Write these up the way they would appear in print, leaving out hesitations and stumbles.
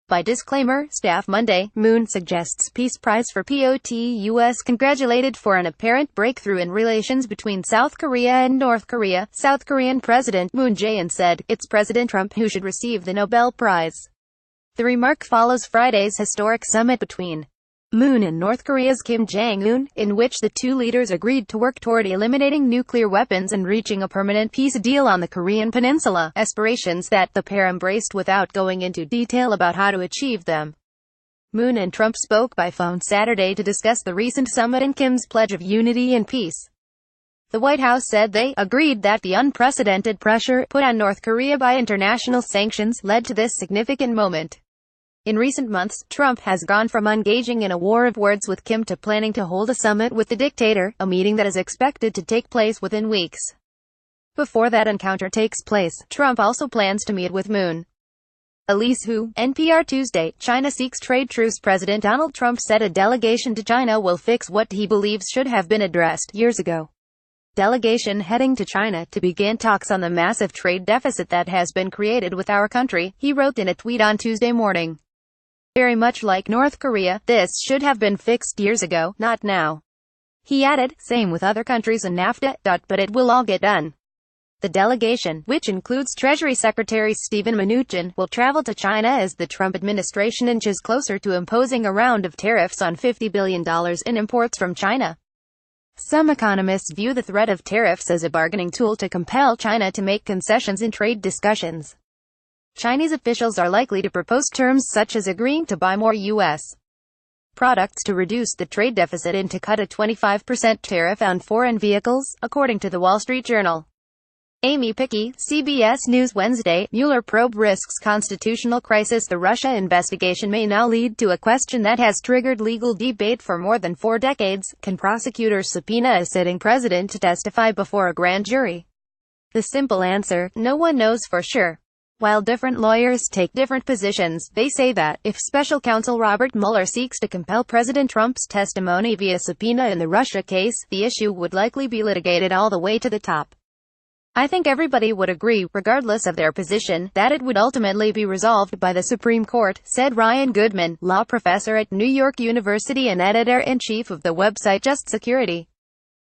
By disclaimer, staff Monday, Moon suggests peace prize for POTUS congratulated for an apparent breakthrough in relations between South Korea and North Korea. South Korean President Moon Jae-in said, "It's President Trump who should receive the Nobel Prize." The remark follows Friday's historic summit between Moon and North Korea's Kim Jong-un, in which the two leaders agreed to work toward eliminating nuclear weapons and reaching a permanent peace deal on the Korean peninsula, aspirations that the pair embraced without going into detail about how to achieve them. Moon and Trump spoke by phone Saturday to discuss the recent summit and Kim's pledge of unity and peace. The White House said they agreed that the unprecedented pressure put on North Korea by international sanctions led to this significant moment. In recent months, Trump has gone from engaging in a war of words with Kim to planning to hold a summit with the dictator, a meeting that is expected to take place within weeks. Before that encounter takes place, Trump also plans to meet with Moon. Elise Hu, NPR Tuesday, China seeks trade truce. President Donald Trump said a delegation to China will fix what he believes should have been addressed years ago. Delegation heading to China to begin talks on the massive trade deficit that has been created with our country, he wrote in a tweet on Tuesday morning. Very much like North Korea, this should have been fixed years ago, not now. He added, same with other countries and NAFTA, but it will all get done. The delegation, which includes Treasury Secretary Steven Mnuchin, will travel to China as the Trump administration inches closer to imposing a round of tariffs on $50 billion in imports from China. Some economists view the threat of tariffs as a bargaining tool to compel China to make concessions in trade discussions. Chinese officials are likely to propose terms such as agreeing to buy more U.S. products to reduce the trade deficit and to cut a 25% tariff on foreign vehicles, according to the Wall Street Journal. Amy Pickey, CBS News Wednesday, Mueller probe risks constitutional crisis. The Russia investigation may now lead to a question that has triggered legal debate for more than 4 decades. Can prosecutors subpoena a sitting president to testify before a grand jury? The simple answer, no one knows for sure. While different lawyers take different positions, they say that, if special counsel Robert Mueller seeks to compel President Trump's testimony via subpoena in the Russia case, the issue would likely be litigated all the way to the top. I think everybody would agree, regardless of their position, that it would ultimately be resolved by the Supreme Court, said Ryan Goodman, law professor at New York University and editor-in-chief of the website Just Security.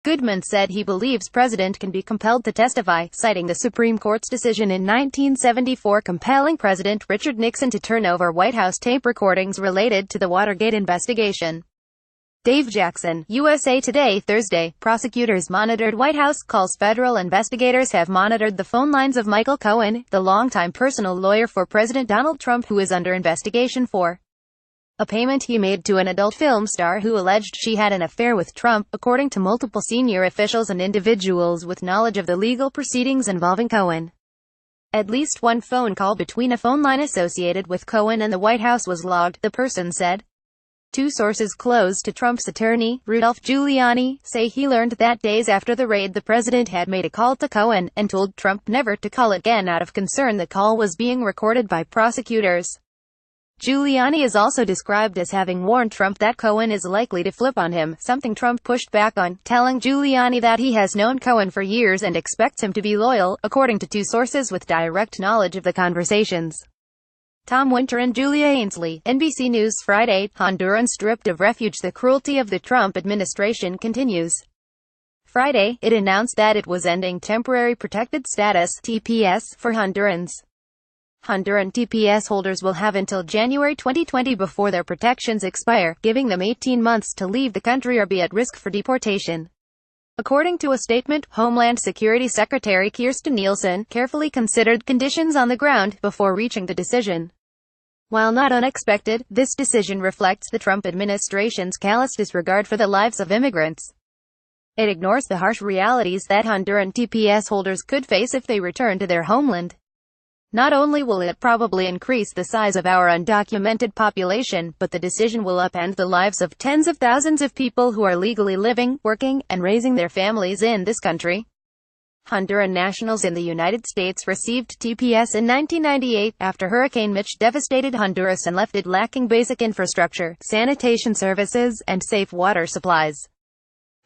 Goodman said he believes President can be compelled to testify, citing the Supreme Court's decision in 1974 compelling President Richard Nixon to turn over White House tape recordings related to the Watergate investigation. Dave Jackson, USA Today, Thursday, prosecutors monitored White House calls. Federal investigators have monitored the phone lines of Michael Cohen, the longtime personal lawyer for President Donald Trump who is under investigation for a payment he made to an adult film star who alleged she had an affair with Trump, according to multiple senior officials and individuals with knowledge of the legal proceedings involving Cohen. At least one phone call between a phone line associated with Cohen and the White House was logged, the person said. 2 sources close to Trump's attorney, Rudolph Giuliani, say he learned that days after the raid the president had made a call to Cohen, and told Trump never to call again out of concern the call was being recorded by prosecutors. Giuliani is also described as having warned Trump that Cohen is likely to flip on him, something Trump pushed back on, telling Giuliani that he has known Cohen for years and expects him to be loyal, according to 2 sources with direct knowledge of the conversations. Tom Winter and Julia Ainsley, NBC News Friday, Honduran stripped of refuge. The cruelty of the Trump administration continues. Friday, it announced that it was ending temporary protected status (TPS) for Hondurans. Honduran TPS holders will have until January 2020 before their protections expire, giving them 18 months to leave the country or be at risk for deportation. According to a statement, Homeland Security Secretary Kirstjen Nielsen carefully considered conditions on the ground before reaching the decision. While not unexpected, this decision reflects the Trump administration's callous disregard for the lives of immigrants. It ignores the harsh realities that Honduran TPS holders could face if they return to their homeland. Not only will it probably increase the size of our undocumented population, but the decision will upend the lives of tens of thousands of people who are legally living, working, and raising their families in this country. Honduran nationals in the United States received TPS in 1998, after Hurricane Mitch devastated Honduras and left it lacking basic infrastructure, sanitation services, and safe water supplies.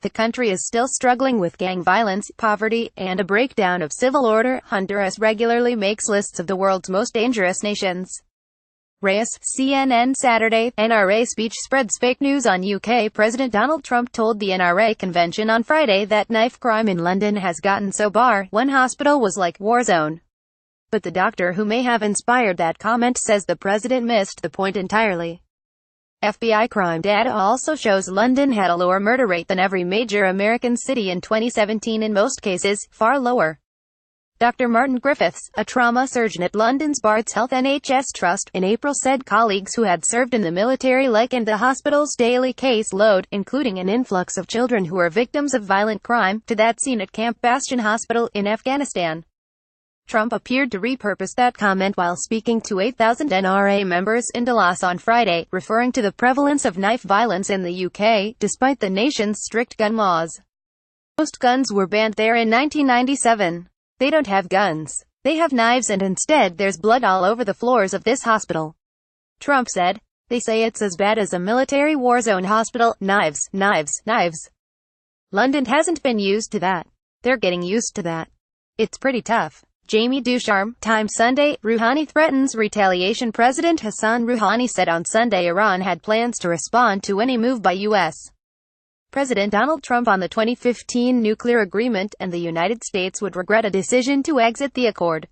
The country is still struggling with gang violence, poverty, and a breakdown of civil order. Honduras regularly makes lists of the world's most dangerous nations. Reyes, CNN Saturday. NRA speech spreads fake news on UK President Donald Trump told the NRA convention on Friday that knife crime in London has gotten so bad, one hospital was like war zone. But the doctor who may have inspired that comment says the president missed the point entirely. FBI crime data also shows London had a lower murder rate than every major American city in 2017, in most cases, far lower. Dr. Martin Griffiths, a trauma surgeon at London's Barts Health NHS Trust, in April said colleagues who had served in the military likened the hospital's daily case load, including an influx of children who were victims of violent crime, to that seen at Camp Bastion Hospital in Afghanistan. Trump appeared to repurpose that comment while speaking to 8,000 NRA members in Dallas on Friday, referring to the prevalence of knife violence in the UK, despite the nation's strict gun laws. Most guns were banned there in 1997. They don't have guns. They have knives, and instead there's blood all over the floors of this hospital. Trump said, "They say it's as bad as a military war zone hospital. Knives, knives, knives. London hasn't been used to that. They're getting used to that. It's pretty tough." Jamie Ducharme, Times Sunday. Rouhani threatens retaliation. President Hassan Rouhani said on Sunday Iran had plans to respond to any move by U.S. President Donald Trump on the 2015 nuclear agreement, and the United States would regret a decision to exit the accord.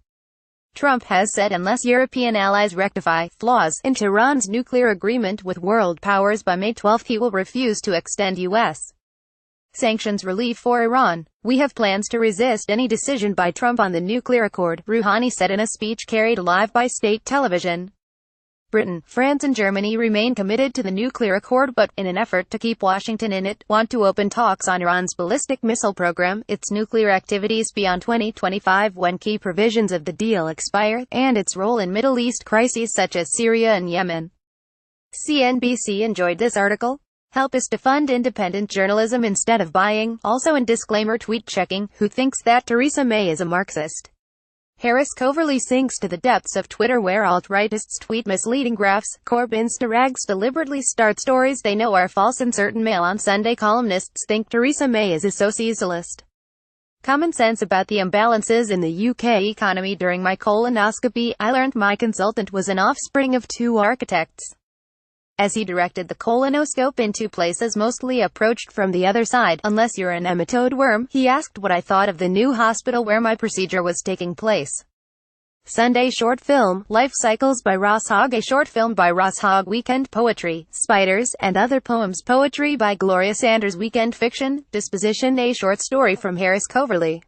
Trump has said unless European allies rectify flaws in Tehran's nuclear agreement with world powers by May 12, he will refuse to extend U.S. sanctions relief for Iran. "We have plans to resist any decision by Trump on the nuclear accord," Rouhani said in a speech carried live by state television. Britain, France and Germany remain committed to the nuclear accord, but, in an effort to keep Washington in it, want to open talks on Iran's ballistic missile program, its nuclear activities beyond 2025 when key provisions of the deal expire, and its role in Middle East crises such as Syria and Yemen. CNBC enjoyed this article. Help us to fund independent journalism instead of buying. Also in disclaimer, tweet checking. Who thinks that Theresa May is a Marxist? Harris covertly sinks to the depths of Twitter where alt-rightists tweet misleading graphs. Corbyn's deliberately start stories they know are false, and certain Mail on Sunday columnists think Theresa May is a socialist. Common sense about the imbalances in the UK economy. During my colonoscopy, I learned my consultant was an offspring of two architects. As he directed the colonoscope into places mostly approached from the other side, unless you're an nematode worm, he asked what I thought of the new hospital where my procedure was taking place. Sunday short film, Life Cycles by Ross Hogg. A short film by Ross Hogg. Weekend poetry, Spiders, and Other Poems. Poetry by Gloria Sanders. Weekend fiction, Disposition. A short story from Harris Coverley.